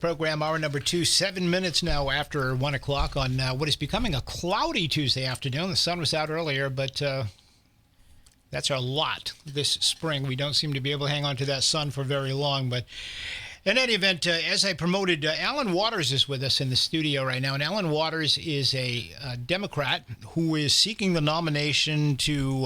Program hour number 2, 7 minutes now after 1 o'clock on what is becoming a cloudy Tuesday afternoon. The sun was out earlier, but that's our lot this spring. We don't seem to be able to hang on to that sun for very long. But in any event, as I promoted, Alan Waters is with us in the studio right now. And Alan Waters is a Democrat who is seeking the nomination to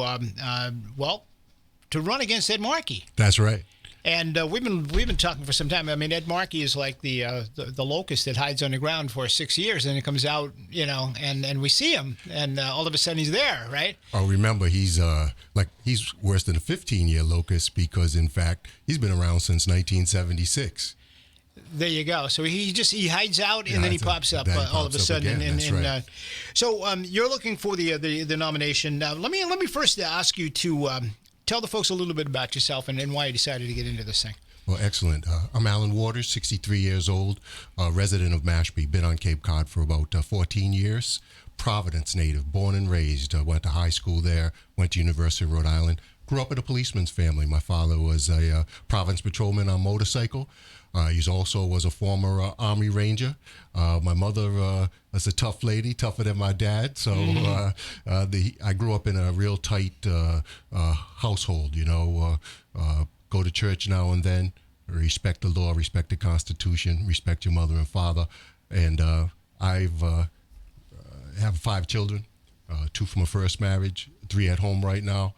run against Ed Markey. That's right. And we've been talking for some time. I mean, Ed Markey is like the locust that hides underground for 6 years, and it comes out, and we see him, and all of a sudden he's there, right? Oh, remember, he's worse than a 15-year locust because, in fact, he's been around since 1976. There you go. So he hides out, and then he pops up all of a sudden. Right. So you're looking for the nomination. Now, let me first ask you to tell the folks a little bit about yourself and why you decided to get into this thing. Well, excellent. I'm Alan Waters, 63 years old, resident of Mashpee, been on Cape Cod for about 14 years, Providence native, born and raised, went to high school there, went to University of Rhode Island, grew up in a policeman's family. My father was a Providence patrolman on motorcycle. He also was a former Army Ranger. My mother was a tough lady, tougher than my dad. So I grew up in a real tight household, go to church now and then, respect the law, respect the Constitution, respect your mother and father. And I have 5 children, 2 from a first marriage, 3 at home right now.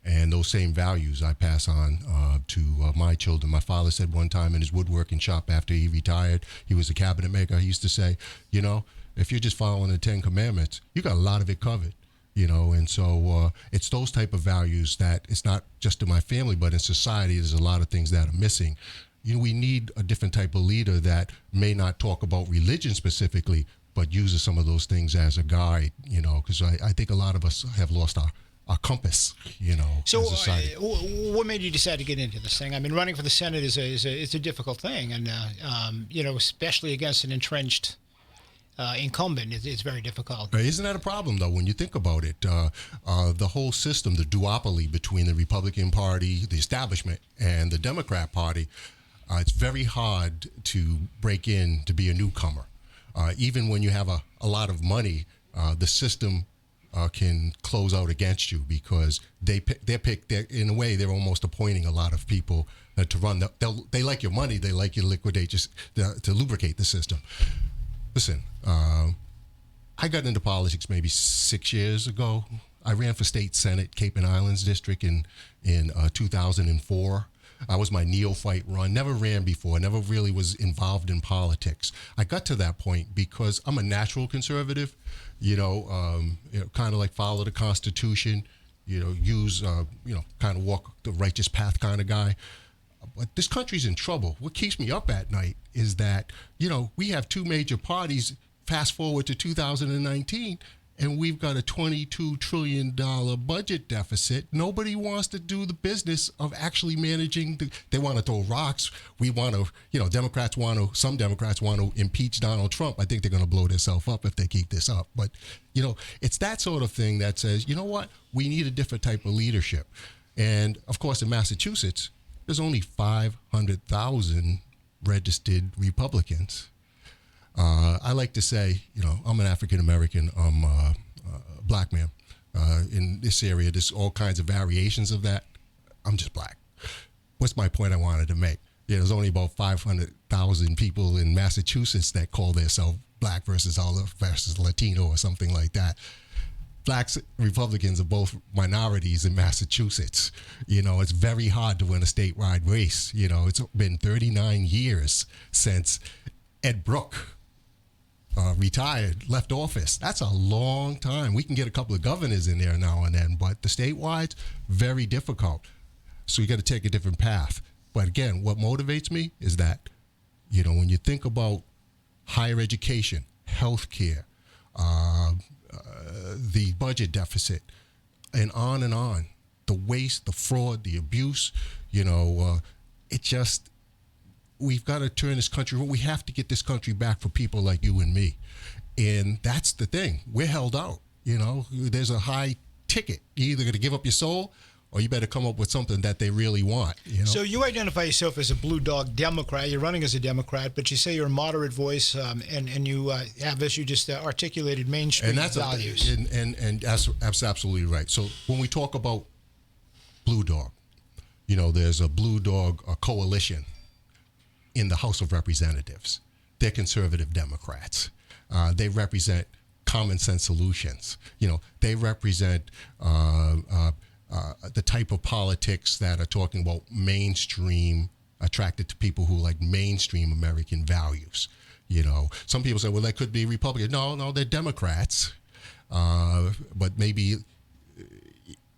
And those same values I pass on to my children. My father said one time in his woodworking shop after he retired, he was a cabinet maker, he used to say, if you're just following the 10 Commandments, you got a lot of it covered. And so it's those type of values that it's not just in my family, but in society, there's a lot of things that are missing. We need a different type of leader that may not talk about religion specifically, but uses some of those things as a guide, because I think a lot of us have lost our compass, So as a society. What made you decide to get into this thing? I mean, running for the Senate is a difficult thing, and especially against an entrenched incumbent, it's very difficult. Isn't that a problem, though, when you think about it? The whole system, the duopoly between the Republican Party, the establishment, and the Democrat Party, it's very hard to break in to be a newcomer. Even when you have a lot of money, the system can close out against you because in a way, they're almost appointing a lot of people to run. They like your money. They like you to liquidate, to lubricate the system. Listen, I got into politics maybe 6 years ago. I ran for state senate, Cape and Islands district in 2004. I was my neophyte run, never ran before, never really was involved in politics. I got to that point because I'm a natural conservative, kind of like follow the Constitution, use, kind of walk the righteous path kind of guy. But this country's in trouble. What keeps me up at night is that, we have 2 major parties, fast forward to 2019, and we've got a $22 trillion budget deficit. Nobody wants to do the business of actually managing. They want to throw rocks. We want to, some Democrats want to impeach Donald Trump. I think they're going to blow themselves up if they keep this up. But, it's that sort of thing that says, what? We need a different type of leadership. And, of course, in Massachusetts, there's only 500,000 registered Republicans. I like to say, I'm an African-American, I'm a black man. In this area, there's all kinds of variations of that. I'm just black. What's my point I wanted to make? There's only about 500,000 people in Massachusetts that call themselves black versus Latino or something like that. Blacks, Republicans are both minorities in Massachusetts. It's very hard to win a statewide race. It's been 39 years since Ed Brooke retired, left office. That's a long time. We can get a couple of governors in there now and then, but the statewide, very difficult. So you got to take a different path. But again, what motivates me is that, when you think about higher education, healthcare, the budget deficit, and on, the waste, the fraud, the abuse, we've got to turn this country. We have to get this country back for people like you and me. And that's the thing. We're held out. There's a high ticket. You're either going to give up your soul or you better come up with something that they really want. You know? So you identify yourself as a blue dog Democrat. You're running as a Democrat, but you say you're a moderate voice, and you have, as you just articulated, mainstream values. And that's absolutely right. So when we talk about blue dog, there's a blue dog coalition in the House of Representatives. They're conservative Democrats. They represent common sense solutions. They represent the type of politics that are talking about mainstream, attracted to people who like mainstream American values. Some people say, well, that could be Republican. No, they're Democrats. But maybe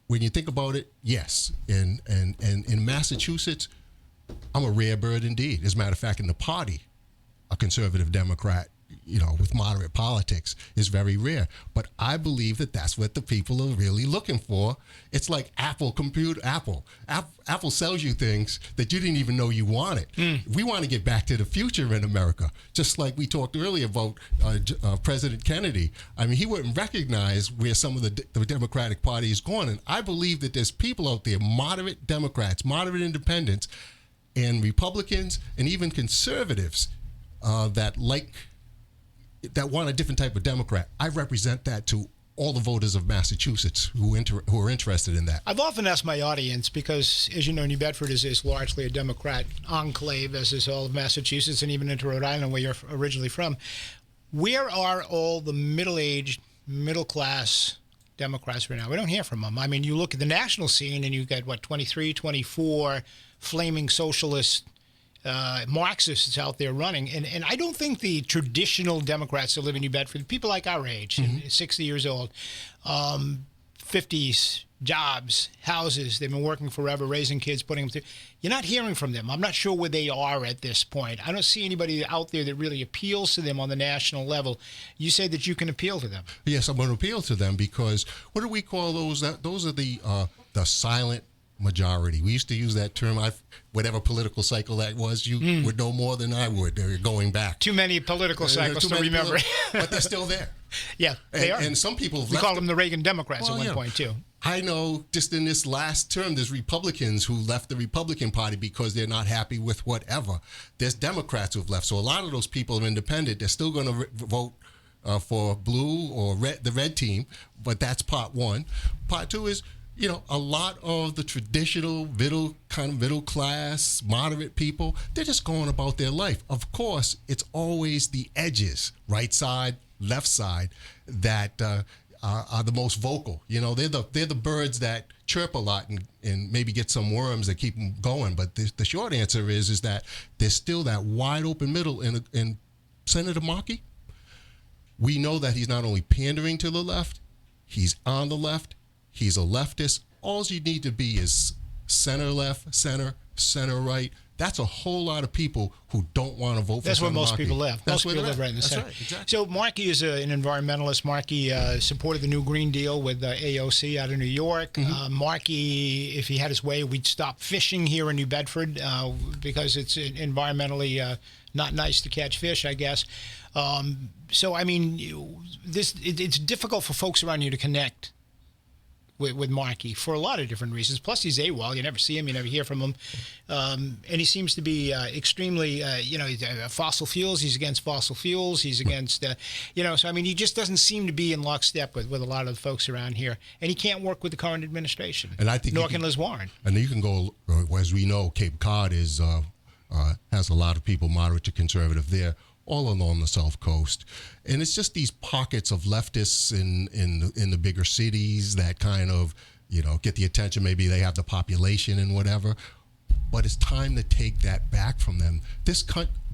when you think about it, yes. And in Massachusetts, I'm a rare bird indeed. As a matter of fact, in the party, a conservative Democrat, with moderate politics is very rare. But I believe that that's what the people are really looking for. It's like Apple sells you things that you didn't even know you wanted. We want to get back to the future in America. Just like we talked earlier about President Kennedy. I mean, he wouldn't recognize where some of the Democratic Party is going. And I believe that there's people out there, moderate Democrats, moderate independents, and Republicans, and even conservatives that want a different type of Democrat. I represent that to all the voters of Massachusetts who are interested in that. I've often asked my audience, because, as you know, New Bedford is largely a Democrat enclave, as is all of Massachusetts and even into Rhode Island, where you're originally from. Where are all the middle-aged, middle-class Democrats right now? We don't hear from them. I mean, you look at the national scene and you've got, 23, 24 flaming socialist Marxists out there running. And I don't think the traditional Democrats that live in New Bedford, people like our age, 60 years old, 50s, jobs, houses, they've been working forever, raising kids, putting them through. You're not hearing from them. I'm not sure where they are at this point. I don't see anybody out there that really appeals to them on the national level. You say that you can appeal to them. Yes, I'm going to appeal to them because what do we call those? Those are the silent majority. We used to use that term. Whatever political cycle that was, you would know more than I would. They're going back. Too many political cycles to remember. But they're still there. Yeah, they are. And some people we call them the Reagan Democrats at one point, too. I know just in this last term, there's Republicans who left the Republican Party because they're not happy with whatever. There's Democrats who've left. So a lot of those people are independent. They're still going to vote for blue or the red team, but that's part one. Part two is, a lot of the traditional middle class, moderate people, they're just going about their life. Of course, it's always the edges, right side, left side, that are the most vocal. They're the birds that chirp a lot and maybe get some worms that keep them going. But the short answer is that there's still that wide open middle. And Senator Markey, we know that he's not only pandering to the left, he's on the left. He's a leftist. All you need to be is center left, center right. That's a whole lot of people who don't want to vote for Senator Markey. That's where most people live. Most people live right in the center. Right, exactly. So Markey is an environmentalist. Markey supported the new Green Deal with AOC out of New York. Markey, if he had his way, we'd stop fishing here in New Bedford because it's environmentally not nice to catch fish, I guess. So, I mean, it's difficult for folks around you to connect with Markey for a lot of different reasons. Plus, he's AWOL. You never see him. You never hear from him. And he seems to be extremely, fossil fuels. He's against fossil fuels. He's against, so, I mean, he just doesn't seem to be in lockstep with a lot of the folks around here. And he can't work with the current administration. And I think nor can Liz Warren. And you can go, as we know, Cape Cod has a lot of people moderate to conservative there, all along the South Coast. And it's just these pockets of leftists in the bigger cities that kind of, get the attention. Maybe they have the population and whatever. But it's time to take that back from them.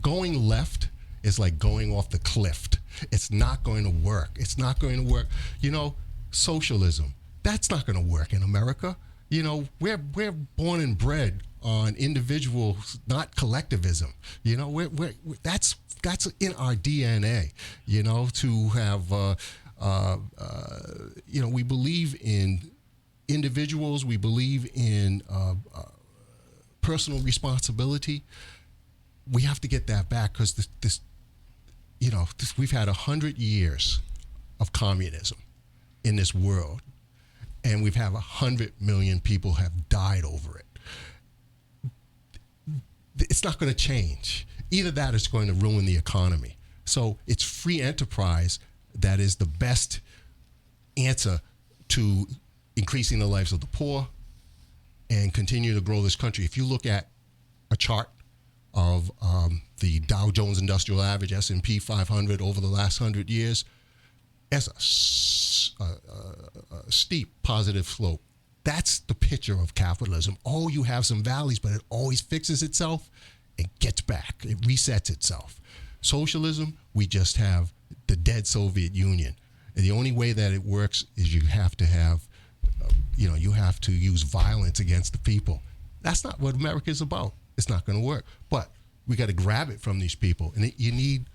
Going left is like going off the cliff. It's not going to work. It's not going to work. Socialism, that's not going to work in America. We're born and bred on individuals, not collectivism. That's in our DNA. To have we believe in individuals. We believe in personal responsibility. We have to get that back because we've had 100 years of communism in this world. and we've had 100 million people have died over it. It's not going to change. Either that or it's going to ruin the economy. So it's free enterprise that is the best answer to increasing the lives of the poor and continue to grow this country. If you look at a chart of the Dow Jones Industrial Average, S&P 500 over the last 100 years, that's a steep positive slope. That's the picture of capitalism. Oh, you have some valleys, but it always fixes itself and gets back. It resets itself. Socialism, we just have the dead Soviet Union. And the only way that it works is you have to have, you have to use violence against the people. That's not what America is about. It's not going to work. But we got to grab it from these people. And you need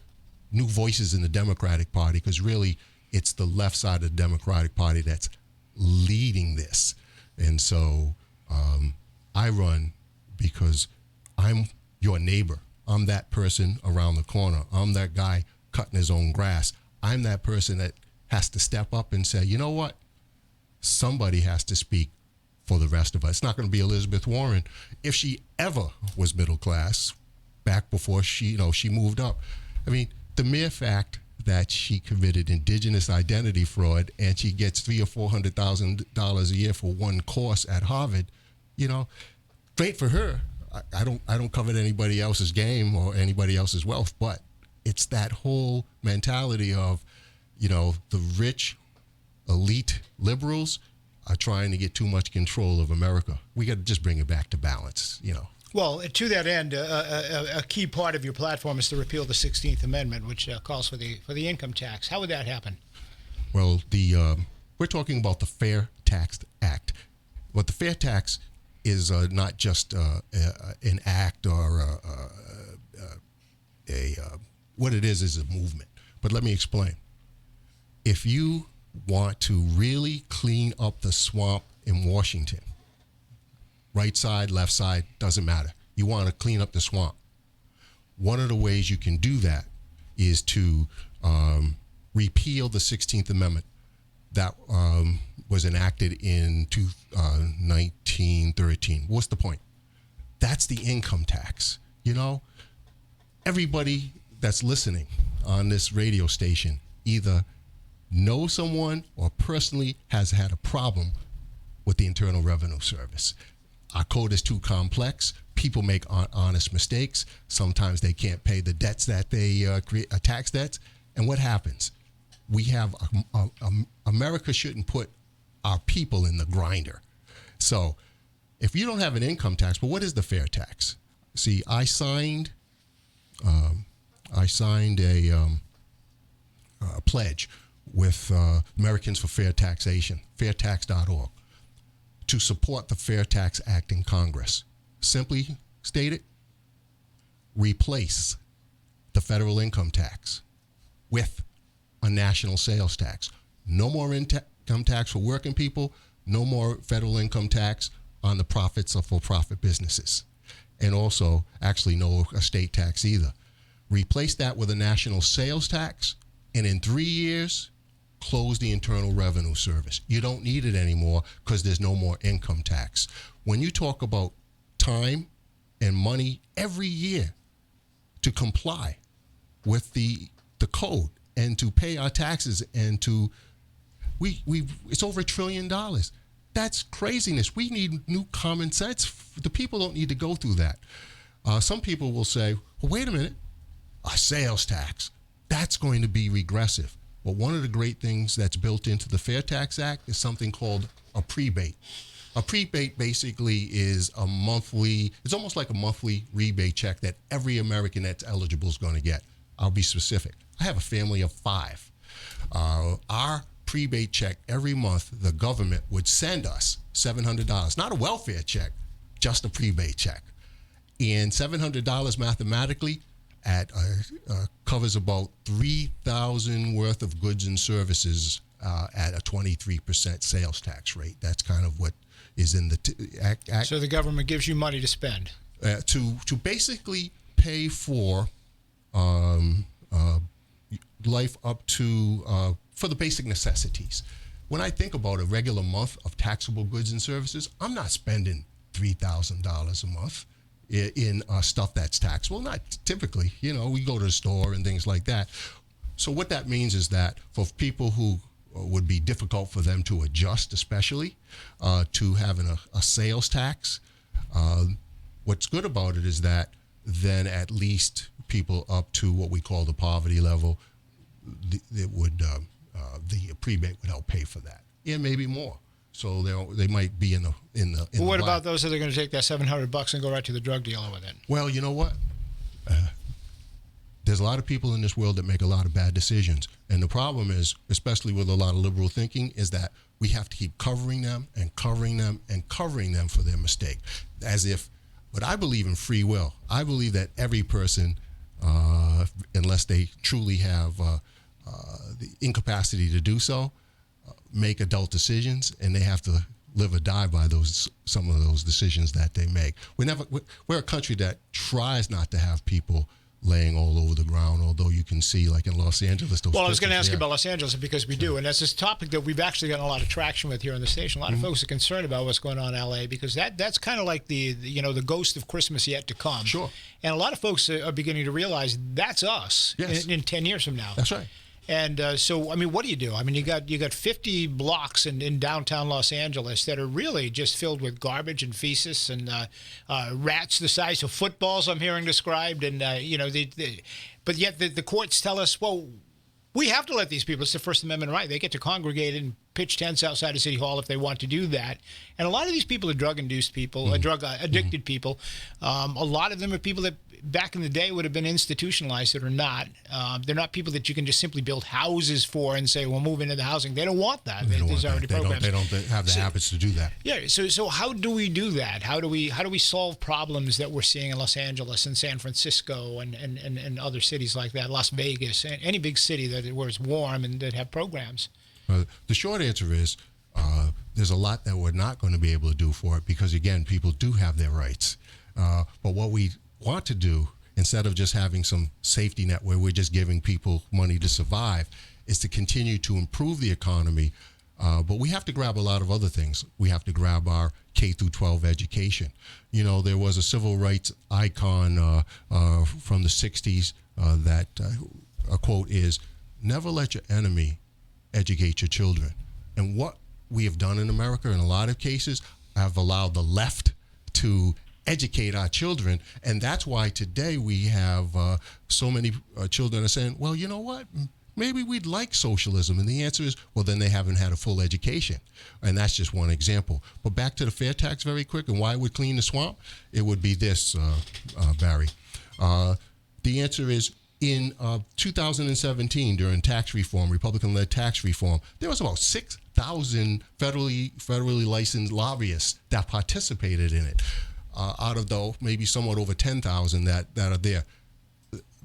new voices in the Democratic Party, because really it's the left side of the Democratic Party that's leading this. And so I run because I'm your neighbor. I'm that person around the corner. I'm that guy cutting his own grass. I'm that person that has to step up and say, you know what? Somebody has to speak for the rest of us. It's not going to be Elizabeth Warren. If she ever was middle class, back before she moved up. I mean, the mere fact that she committed indigenous identity fraud and she gets $300,000 or $400,000 a year for one course at Harvard, great for her. I don't covet anybody else's game or anybody else's wealth, but it's that whole mentality of, the rich, elite liberals are trying to get too much control of America. We got to just bring it back to balance, Well, to that end, a key part of your platform is to repeal the 16th Amendment, which calls for the income tax. How would that happen? Well, we're talking about the Fair Tax Act. What the Fair Tax is not just an act or what it is a movement. But let me explain. If you want to really clean up the swamp in Washington, right side, left side, doesn't matter. You want to clean up the swamp. One of the ways you can do that is to repeal the 16th Amendment that was enacted in 1913. What's the point? That's the income tax. Everybody that's listening on this radio station either knows someone or personally has had a problem with the Internal Revenue Service. Our code is too complex. People make honest mistakes. Sometimes they can't pay the debts that they create, tax debts. And what happens? We have America shouldn't put our people in the grinder. So if you don't have an income tax, but what is the fair tax? See, I signed a pledge with Americans for Fair Taxation, fairtax.org, to support the Fair Tax Act in Congress. Simply stated, replace the federal income tax with a national sales tax. No more income tax for working people, no more federal income tax on the profits of for-profit businesses. And also, actually, no estate tax either. Replace that with a national sales tax, and in 3 years, close the Internal Revenue Service. You don't need it anymore because there's no more income tax. When you talk about time and money every year to comply with the code and to pay our taxes and to it's over $1 trillion. That's craziness. We need new common sense. The people don't need to go through that. Some people will say, well, wait a minute, a sales tax, that's going to be regressive. Well, one of the great things that's built into the Fair Tax Act is something called a prebate. A prebate basically is it's almost like a monthly rebate check that every American that's eligible is going to get. I'll be specific. I have a family of 5. Our prebate check every month, the government would send us $700, not a welfare check, just a prebate check. And $700 mathematically covers about 3,000 worth of goods and services at a 23% sales tax rate. That's kind of what is in the act. So the government gives you money to spend to basically pay for life up to for the basic necessities. when I think about a regular month of taxable goods and services, I'm not spending $3,000 a month in stuff that's taxable. Not typically, we go to the store and things like that. So what that means is that for people who would be difficult for them to adjust, especially to having a sales tax, what's good about it is that then at least people up to what we call the poverty level, the prebate would help pay for that, and maybe more. So they might be in the. Well, what about those that are going to take that $700 and go right to the drug dealer with it? Well, you know what? There's a lot of people in this world that make a lot of bad decisions, and the problem is, especially with a lot of liberal thinking, is that we have to keep covering them and covering them and covering them for their mistake, as if. But I believe in free will. I believe that every person, unless they truly have the incapacity to do so, make adult decisions, and they have to live or die by some of those decisions that they make. We're a country that tries not to have people laying all over the ground, although you can see, like in Los Angeles, those. Well, I was going to ask you about Los Angeles because we do, and that's this topic that we've actually gotten a lot of traction with here on the station. A lot of folks are concerned about what's going on in LA because that's kind of like the ghost of Christmas yet to come. Sure. And a lot of folks are beginning to realize that's us in 10 years from now. That's right. And so, I mean, what do? I mean, you got 50 blocks in downtown Los Angeles that are really just filled with garbage and feces and rats the size of footballs. I'm hearing described, and but yet the courts tell us, well, we have to let these people. It's the First Amendment right. They get to congregate and pitch tents outside of City Hall if they want to do that. And a lot of these people are drug-induced people, drug-addicted people. A lot of them are people that back in the day would have been institutionalized that are not. They're not people that you can just simply build houses for and say, well, move into the housing. They don't want that. There's already programs. They don't have the habits to do that. Yeah. So how do we do that? How do we solve problems that we're seeing in Los Angeles and San Francisco and other cities like that, Las Vegas, any big city where it's warm and that have programs? The short answer is there's a lot that we're not going to be able to do for it because, again, people do have their rights. But what we want to do, instead of just having some safety net where we're just giving people money to survive, is to continue to improve the economy. But we have to grab a lot of other things. We have to grab our K through 12 education. There was a civil rights icon from the 60s that a quote is, "Never let your enemy educate your children." And what we have done in America in a lot of cases have allowed the left to educate our children, and that's why today we have so many children are saying, well, you know what, maybe we'd like socialism, and the answer is, well, then they haven't had a full education, and that's just one example. But back to the fair tax very quick, and why it would clean the swamp, it would be this, Barry. The answer is, in 2017, during tax reform, Republican-led tax reform, there was about 6,000 federally licensed lobbyists that participated in it. Out of though maybe somewhat over 10,000 that are there.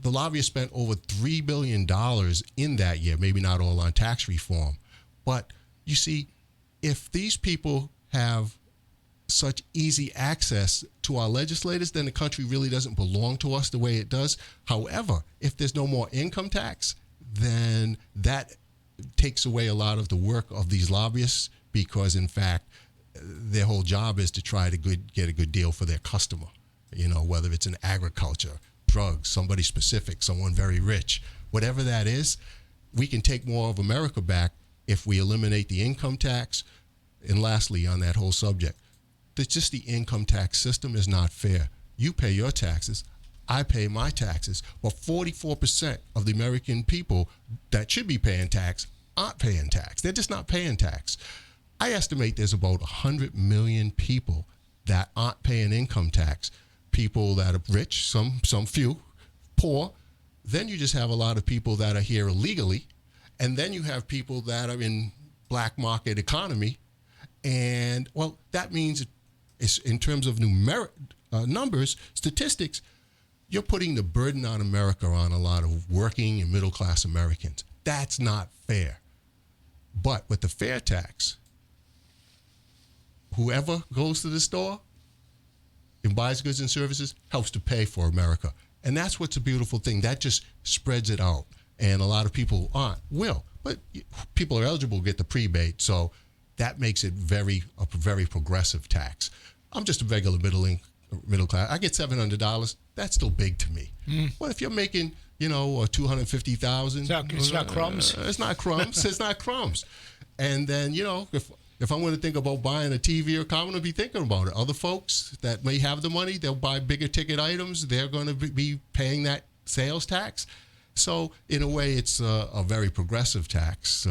The lobbyists spent over $3 billion in that year, maybe not all on tax reform. But you see, if these people have such easy access to our legislators, then the country really doesn't belong to us the way it does. However, if there's no more income tax, then that takes away a lot of the work of these lobbyists because, in fact, their whole job is to try to get a good deal for their customer, whether it's in agriculture, drugs, somebody specific, someone very rich, whatever that is. We can take more of America back if we eliminate the income tax. And lastly, on that whole subject, just the income tax system is not fair. You pay your taxes, I pay my taxes, but 44% of the American people that should be paying tax aren't paying tax. They're just not paying tax. I estimate there's about 100 million people that aren't paying income tax. People that are rich, some few, poor. Then you just have a lot of people that are here illegally. And then you have people that are in black market economy. And, well, that means it's, in terms of numbers, statistics, you're putting the burden on America on a lot of working and middle-class Americans. That's not fair. But with the fair tax, whoever goes to the store and buys goods and services helps to pay for America. And that's what's a beautiful thing. That just spreads it out. and a lot of people aren't. Will, but people are eligible to get the prebate, so that makes it a very progressive tax. I'm just a regular middle class. I get $700. That's still big to me. Well, if you're making 250,000, it's not crumbs. It's not crumbs. It's not crumbs. And then if I'm going to think about buying a TV or car, I'm going to be thinking about it. Other folks that may have the money, they'll buy bigger ticket items. They're going to be paying that sales tax. So in a way, it's a very progressive tax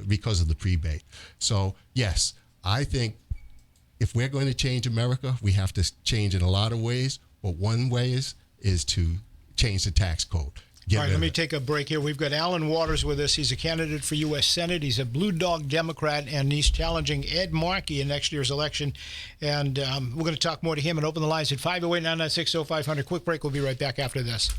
because of the prebate. So yes, I think if we're going to change America, we have to change in a lot of ways. But one way is to change the tax code. All right, let me take a break here. We've got Alan Waters with us. He's a candidate for U.S. Senate. He's a Blue Dog Democrat, and he's challenging Ed Markey in next year's election. And we're going to talk more to him and open the lines at 508-996-0500. Quick break. We'll be right back after this.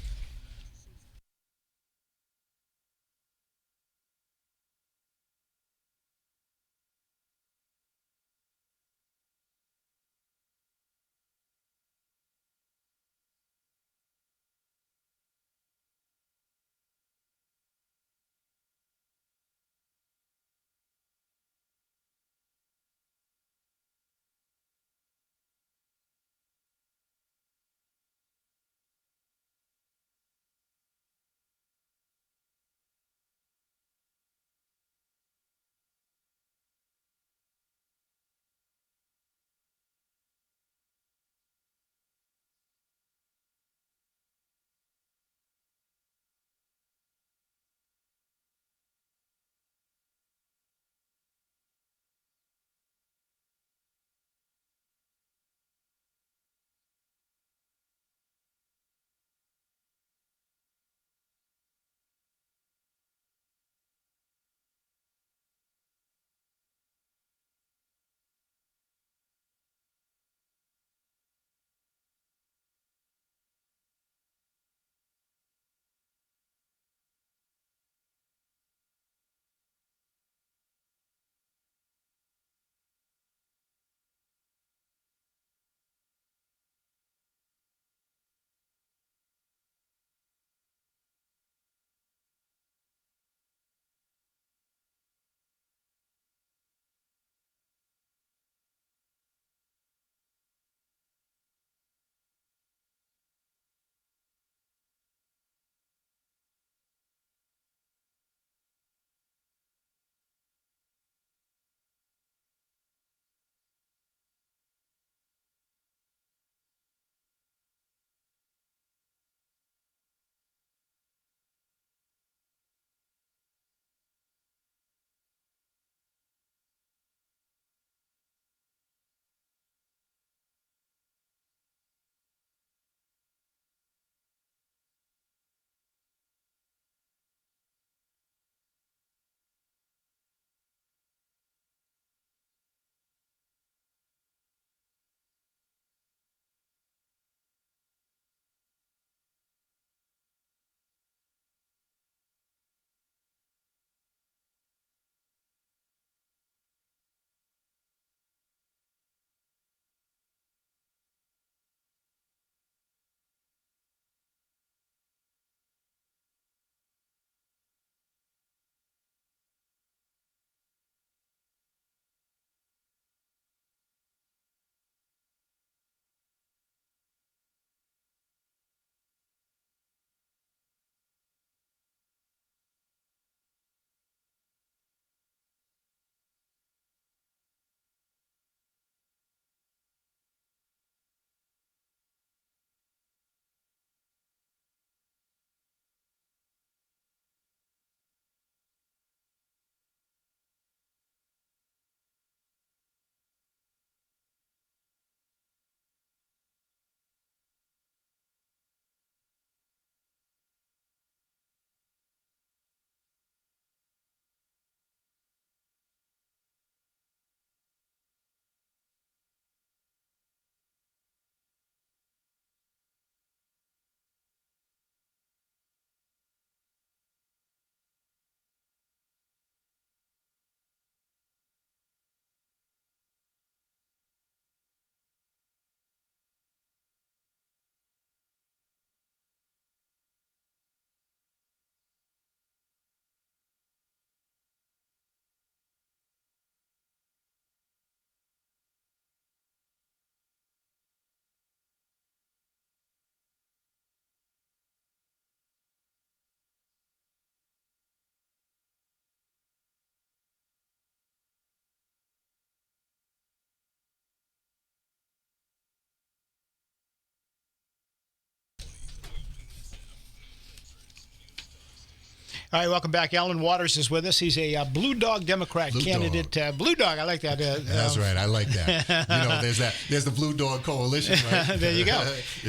All right, welcome back. Alan Waters is with us. He's a Blue Dog Democrat candidate. Blue Dog, I like that. That's right. I like that. There's the Blue Dog Coalition, right? There you go.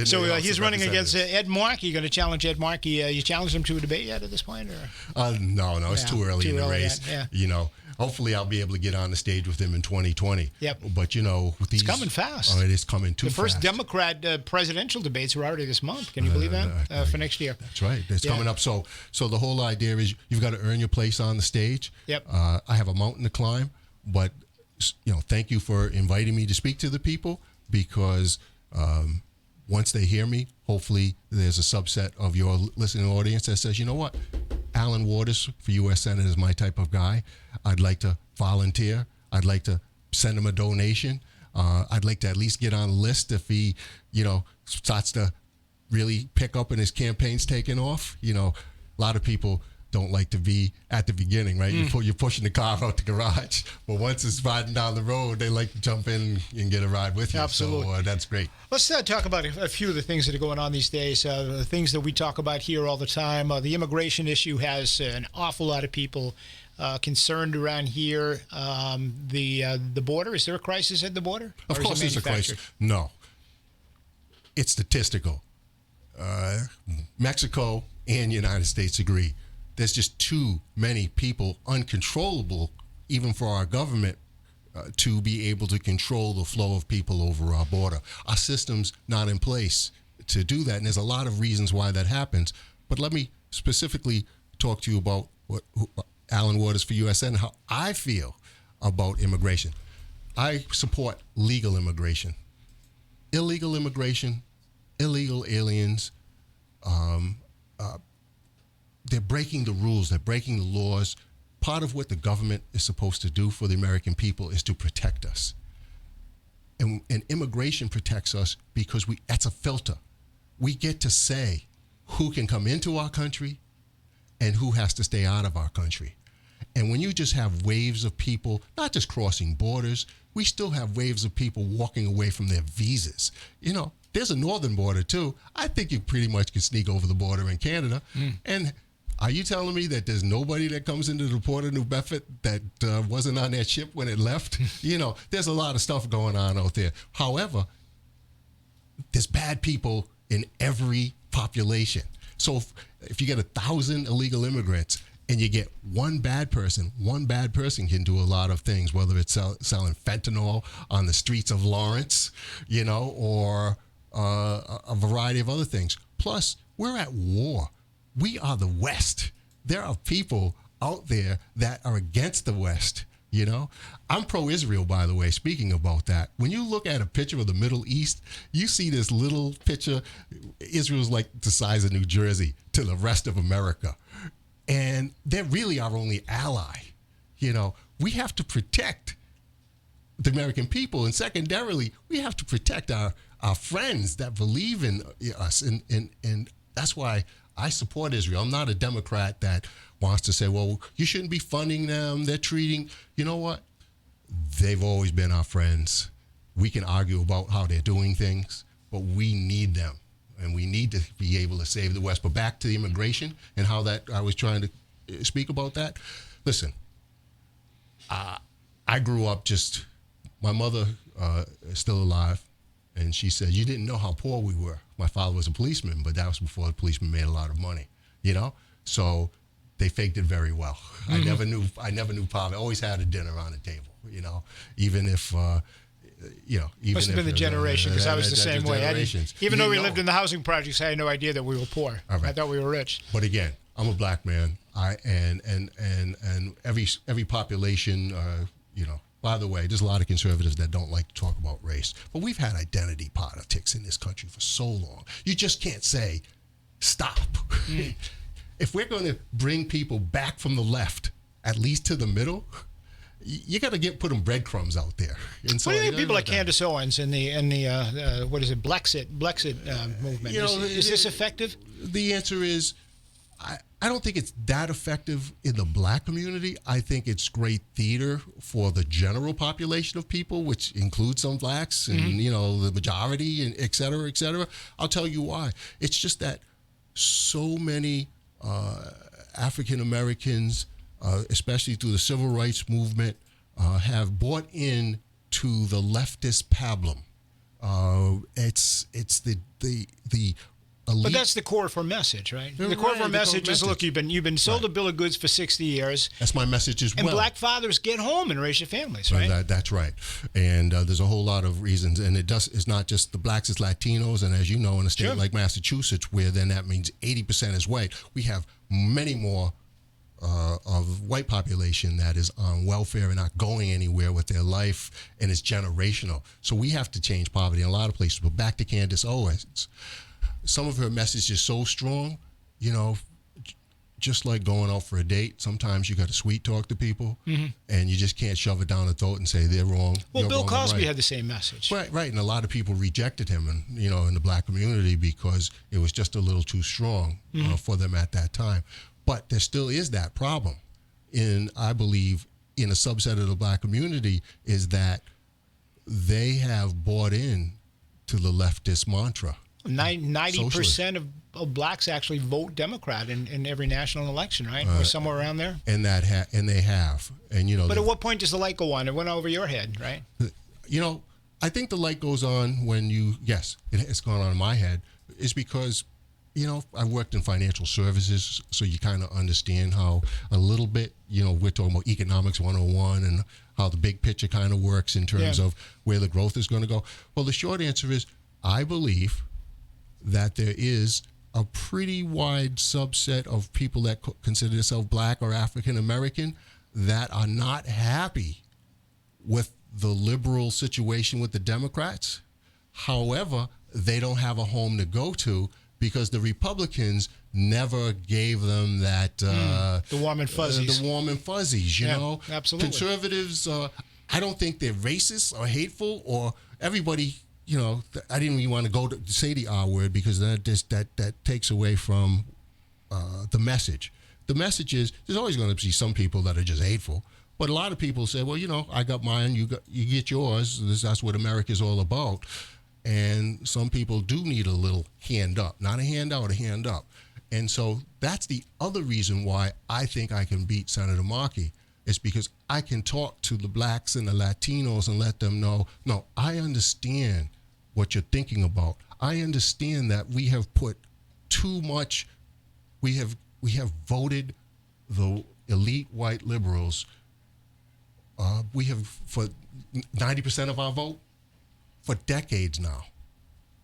So he's running against Ed Markey. Going to challenge Ed Markey. You challenged him to a debate yet at this point, or? No. It's too early in the race. Yeah. Hopefully I'll be able to get on the stage with him in 2020. Yep. But it's coming fast. Oh, it is coming too fast. The first Democrat presidential debates are already this month. Can you believe that? For next year. That's right. It's coming up. So the whole idea is you've got to earn your place on the stage. Yep. I have a mountain to climb, but thank you for inviting me to speak to the people, because once they hear me, hopefully there's a subset of your listening audience that says, you know what, Alan Waters for U.S. Senate is my type of guy. I'd like to volunteer. I'd like to send him a donation. I'd like to at least get on a list if he, starts to really pick up and his campaign's taking off. A lot of people don't like to be at the beginning, right? You're pushing the car out the garage, but once it's riding down the road, they like to jump in and get a ride with you. Absolutely. So that's great. Let's talk about a few of the things that are going on these days, the things that we talk about here all the time. The immigration issue has an awful lot of people concerned around here. The border, is there a crisis at the border? Of course there's a crisis. No. It's statistical. Mexico and the United States agree. There's just too many people, uncontrollable, even for our government, to be able to control the flow of people over our border. Our system's not in place to do that, and there's a lot of reasons why that happens. But let me specifically talk to you about Alan Waters for U.S. Senate, how I feel about immigration. I support legal immigration. Illegal immigration, illegal aliens, they're breaking the rules, they're breaking the laws. Part of what the government is supposed to do for the American people is to protect us. And immigration protects us because that's a filter. We get to say who can come into our country and who has to stay out of our country. And when you just have waves of people, not just crossing borders, we still have waves of people walking away from their visas. There's a northern border too. I think you pretty much can sneak over the border in Canada. And are you telling me that there's nobody that comes into the port of New Bedford that wasn't on that ship when it left? There's a lot of stuff going on out there. However, there's bad people in every population. So if you get 1,000 illegal immigrants and you get one bad person can do a lot of things, whether it's selling fentanyl on the streets of Lawrence, or a variety of other things. Plus, we're at war. We are the West. There are people out there that are against the West, I'm pro-Israel, by the way, speaking about that. When you look at a picture of the Middle East, you see this little picture. Israel's like the size of New Jersey to the rest of America. And they're really our only ally. We have to protect the American people. And secondarily, we have to protect our friends that believe in us. And that's why I support Israel. I'm not a Democrat that wants to say, well, you shouldn't be funding them. They're treating, you know what? They've always been our friends. We can argue about how they're doing things, but we need them. And we need to be able to save the West. But back to the immigration and how that I was trying to speak about that. Listen, I grew up my mother is still alive. And she said, you didn't know how poor we were. My father was a policeman, but that was before the policeman made a lot of money, So they faked it very well. I never knew poverty. I always had a dinner on the table, even if, even must have been the generation, because I was the same way. Even though we lived in the housing projects, I had no idea that we were poor. Right. I thought we were rich. But again, I'm a black man. And every population, by the way, there's a lot of conservatives that don't like to talk about race, but we've had identity politics in this country for so long. You just can't say, stop. If we're going to bring people back from the left, at least to the middle, you got to put them breadcrumbs out there. And so what do you think people like Candace Owens and the what is it, Blexit movement? Is this effective? The answer is, I don't think it's that effective in the black community. I think it's great theater for the general population of people, which includes some blacks and, the majority and et cetera, et cetera. I'll tell you why. It's just that so many African Americans, especially through the civil rights movement, have bought in to the leftist pablum. It's the elite. But that's the core of our message, right? The core of our message is, look, you've been sold a bill of goods for 60 years. That's my message as well. And black fathers, get home and raise your families, right? That's right. And there's a whole lot of reasons. And it's not just the blacks, it's Latinos. And as you know, in a state like Massachusetts, where then that means 80% is white, we have many more of white population that is on welfare and not going anywhere with their life, and it's generational. So we have to change poverty in a lot of places. But back to Candace Owens. Some of her message is so strong, just like going out for a date. Sometimes you got to sweet talk to people, and you just can't shove it down the throat and say they're wrong. Well, Bill wrong, Cosby had the same message. Right. And a lot of people rejected him, and in the black community because it was just a little too strong for them at that time. But there still is that problem, I believe, in a subset of the black community, is that they have bought in to the leftist mantra. 90% of blacks actually vote Democrat in every national election, right? Or somewhere around there. And they have. And But at what point does the light go on? It went over your head, right? I think the light goes on when it's gone on in my head, is because I've worked in financial services, so you kind of understand how a little bit, we're talking about economics 101 and how the big picture kind of works in terms of where the growth is going to go. Well, the short answer is I believe that there is a pretty wide subset of people that consider themselves black or African American that are not happy with the liberal situation with the Democrats. However, they don't have a home to go to because the Republicans never gave them that the warm and fuzzies. The warm and fuzzies, you know. Absolutely. Conservatives, I don't think they're racist or hateful or everybody. I didn't even want to say the R word because that takes away from the message. The message is there's always going to be some people that are just hateful, but a lot of people say, well, I got mine, you get yours. That's what America's all about. And some people do need a little hand up, not a handout, a hand up. And so that's the other reason why I think I can beat Senator Markey. It's because I can talk to the blacks and the Latinos and let them know, no, I understand what you're thinking about. I understand that we have put too much, we have voted the elite white liberals. We have for 90% of our vote for decades now,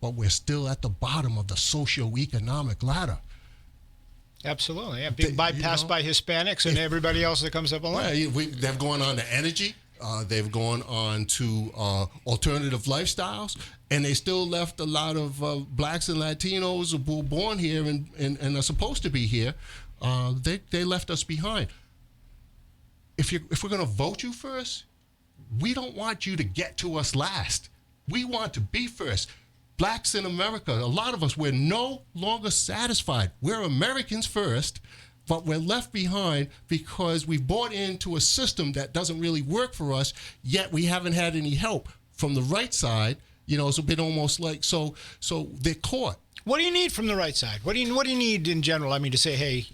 but we're still at the bottom of the socioeconomic ladder. Absolutely, yeah. Being bypassed by Hispanics and everybody else that comes up along. Yeah, they've gone on to energy. They've gone on to alternative lifestyles, and they still left a lot of blacks and Latinos who were born here and are supposed to be here. They left us behind. If we're going to vote you first, we don't want you to get to us last. We want to be first. Blacks in America, a lot of us, we're no longer satisfied. We're Americans first, but we're left behind because we've bought into a system that doesn't really work for us, yet we haven't had any help from the right side. It's a bit almost like, so they're caught. What do you need from the right side? What do you need in general? I mean, to say, hey,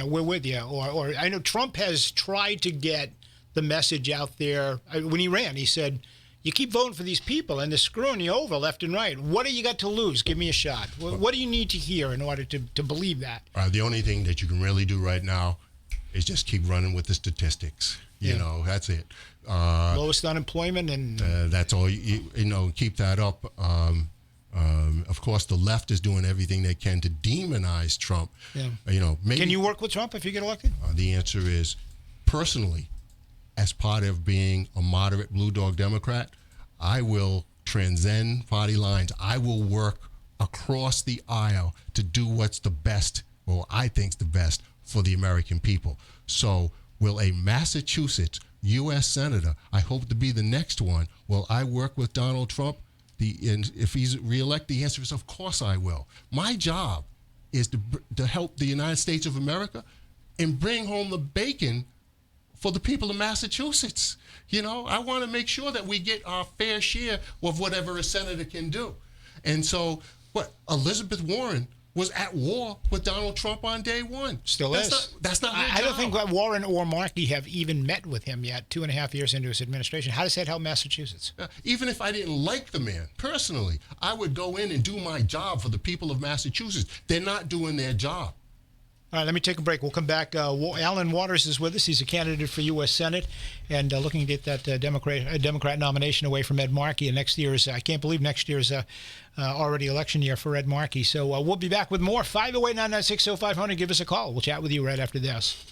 we're with you. Or I know Trump has tried to get the message out there. When he ran, he said, you keep voting for these people, and they're screwing you over left and right. What do you got to lose? Give me a shot. What do you need to hear in order to believe that? The only thing that you can really do right now is just keep running with the statistics. That's it. Lowest unemployment, and that's all. Keep that up. Of course, the left is doing everything they can to demonize Trump. Yeah. Can you work with Trump if you get elected? The answer is, personally, as part of being a moderate blue dog Democrat, I will transcend party lines. I will work across the aisle to do what's the best, or I think's the best, for the American people. So will a Massachusetts U.S. Senator, I hope to be the next one, will I work with Donald Trump? If he's reelected, the answer is, of course I will. My job is to help the United States of America and bring home the bacon for the people of Massachusetts. I want to make sure that we get our fair share of whatever a senator can do. And so, Elizabeth Warren was at war with Donald Trump on day one. Still that's is. That's not their I don't job. think that Warren or Markey have even met with him yet, 2.5 years into his administration. How does that help Massachusetts? Even if I didn't like the man personally, I would go in and do my job for the people of Massachusetts. They're not doing their job. All right, let me take a break. We'll come back. Alan Waters is with us. He's a candidate for U.S. Senate and looking to get that Democrat nomination away from Ed Markey. And next year is, I can't believe next year is already election year for Ed Markey. So we'll be back with more. 508-996-0500. Give us a call. We'll chat with you right after this.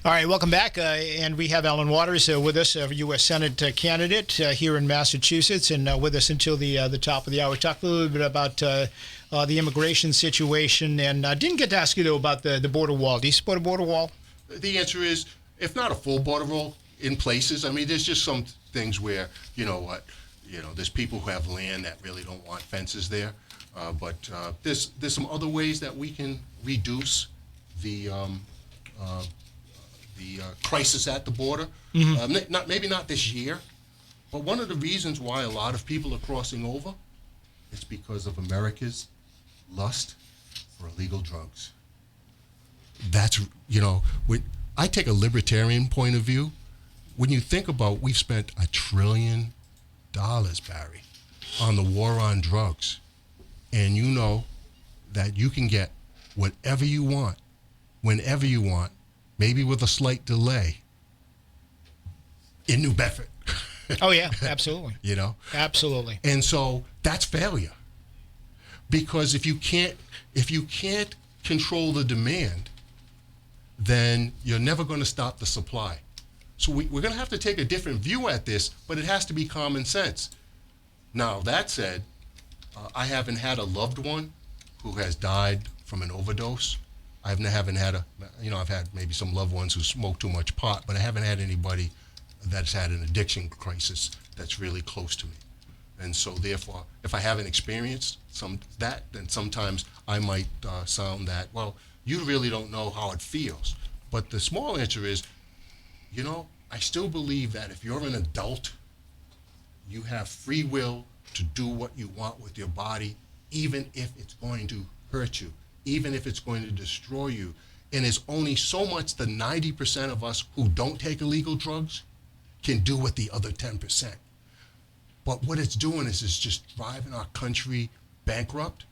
All right, welcome back. And we have Alan Waters with us, a U.S. Senate candidate here in Massachusetts, and with us until the top of the hour. Talk a little bit about the immigration situation, and I didn't get to ask you, though, about the border wall. Do you support a border wall? The answer is, if not a full border wall, in places. I mean, there's just some things where, there's people who have land that really don't want fences there. But there's some other ways that we can reduce the crisis at the border. Maybe not this year, but one of the reasons why a lot of people are crossing over is because of America's lust for illegal drugs. That's, I take a libertarian point of view. When you think about, we've spent $1 trillion, Barry, on the war on drugs. And you know that you can get whatever you want, whenever you want, maybe with a slight delay, in New Bedford. Oh, yeah, absolutely. Absolutely. And so that's failure. Because if you can't control the demand, then you're never going to stop the supply. So we're going to have to take a different view at this, but it has to be common sense. Now, that said, I haven't had a loved one who has died from an overdose. I haven't had I've had maybe some loved ones who smoke too much pot, but I haven't had anybody that's had an addiction crisis that's really close to me. And so therefore, if I haven't experienced then sometimes I might sound that, well, you really don't know how it feels. But the small answer is, I still believe that if you're an adult, you have free will to do what you want with your body, even if it's going to hurt you, even if it's going to destroy you. And it's only so much the 90% of us who don't take illegal drugs can do with the other 10%. But what it's doing is it's just driving our country bankrupt.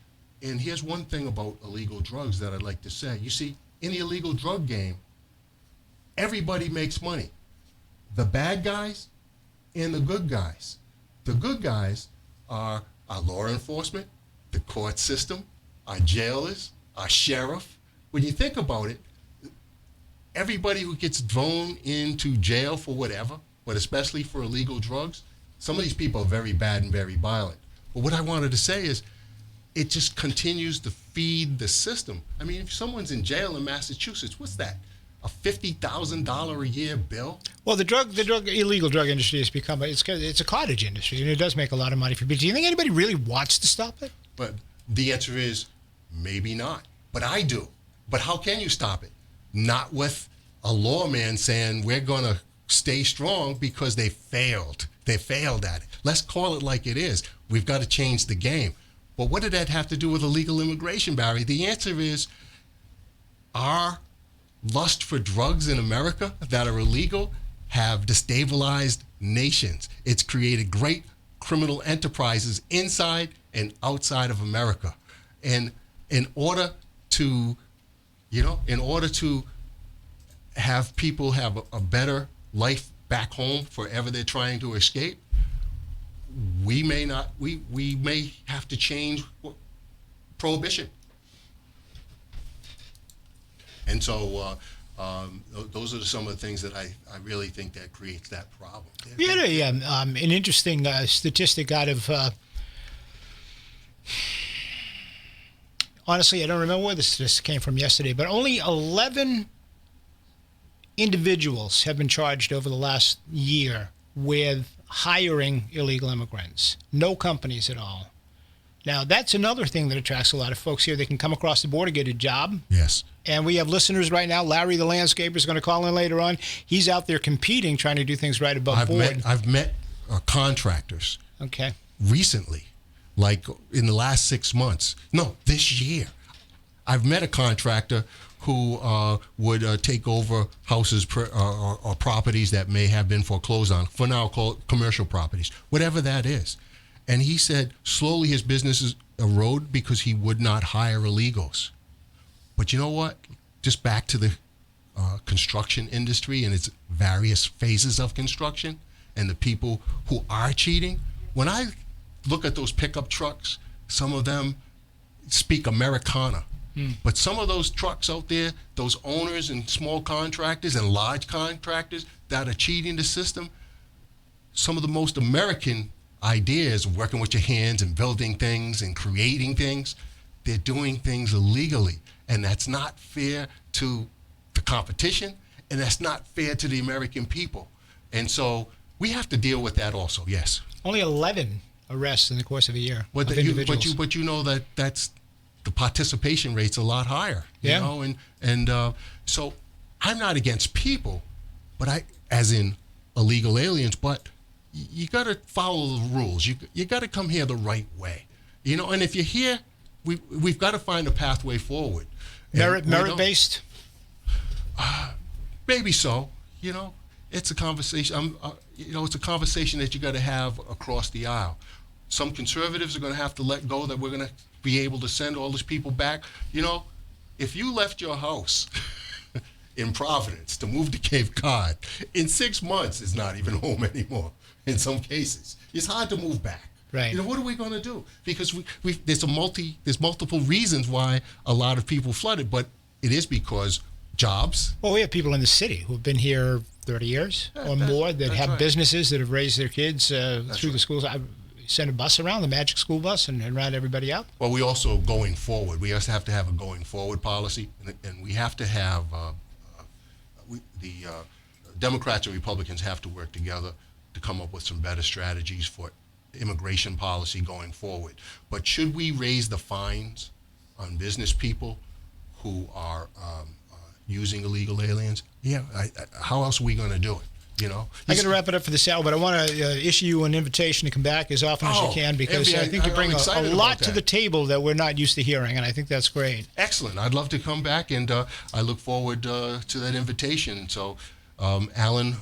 And here's one thing about illegal drugs that I'd like to say. You see, in the illegal drug game, everybody makes money. The bad guys and the good guys. The good guys are our law enforcement, the court system, our jailers, our sheriff. When you think about it, everybody who gets thrown into jail for whatever, but especially for illegal drugs, some of these people are very bad and very violent. But what I wanted to say is, it just continues to feed the system. I mean, if someone's in jail in Massachusetts, what's that? A $50,000 a year bill? Well, the illegal drug industry has become it's a cottage industry, and it does make a lot of money for people. Do you think anybody really wants to stop it? But the answer is maybe not. But I do. But how can you stop it? Not with a lawman saying we're going to stay strong because they failed. They failed at it. Let's call it like it is. We've got to change the game. But what did that have to do with illegal immigration, Barry? The answer is our lust for drugs in America that are illegal have destabilized nations. It's created great criminal enterprises inside and outside of America. And in order to have people have a better life back home forever they're trying to escape, we may have to change prohibition. And so those are some of the things that I really think that creates that problem. We had an interesting statistic out of, honestly, I don't remember where this came from yesterday, but only 11 individuals have been charged over the last year with hiring illegal immigrants. No companies at all. Now, that's another thing that attracts a lot of folks here. They can come across the border, get a job. Yes. And we have listeners right now. Larry, the landscaper, is going to call in later on. He's out there competing, trying to do things right above board. I've met contractors. Okay. Recently, like in the last 6 months. No, this year. I've met a contractor who would take over houses or properties that may have been foreclosed on, for now called commercial properties, whatever that is. And he said slowly his businesses erode because he would not hire illegals. But you know what? Just back to the construction industry and its various phases of construction and the people who are cheating. When I look at those pickup trucks, some of them speak Americana. But some of those trucks out there, those owners and small contractors and large contractors that are cheating the system, some of the most American ideas of working with your hands and building things and creating things, they're doing things illegally. And that's not fair to the competition, and that's not fair to the American people. And so we have to deal with that also, yes. Only 11 arrests in the course of a year But of individuals. but you know that's the participation rate's a lot higher. Yeah. You know, and so I'm not against people, but as in illegal aliens, but you got to follow the rules. You got to come here the right way. You know, and if you're here, we've got to find a pathway forward. Merit based? Maybe so. You know, it's a conversation. It's a conversation that you got to have across the aisle. Some conservatives are going to have to let go that we're going to be able to send all these people back. You know, if you left your house in Providence to move to Cape Cod, in 6 months it's not even home anymore. In some cases, it's hard to move back. Right. You know, what are we going to do? Because there's multiple reasons why a lot of people flooded, but it is because jobs. Well, we have people in the city who have been here 30 years or more that have right. businesses that have raised their kids through right. the schools. I send a bus around, the Magic School Bus, and round everybody out. Well, we also, going forward, we also have to have a going forward policy, and we have to have the Democrats and Republicans have to work together to come up with some better strategies for immigration policy going forward. But should we raise the fines on business people who are using illegal aliens? Yeah, how else are we going to do it? You know, I'm going to wrap it up for this hour, but I want to issue you an invitation to come back as often as you can, because I think you bring a lot to the table that we're not used to hearing, and I think that's great. Excellent. I'd love to come back, and I look forward to that invitation. So, Alan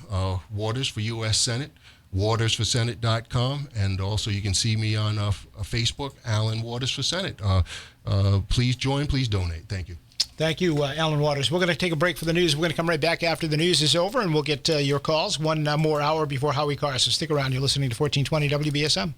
Waters for U.S. Senate, watersforsenate.com, and also you can see me on Facebook, Alan Waters for Senate. Please join, please donate. Thank you. Thank you, Alan Waters. We're going to take a break for the news. We're going to come right back after the news is over, and we'll get your calls. One more hour before Howie Carr. So stick around. You're listening to 1420 WBSM.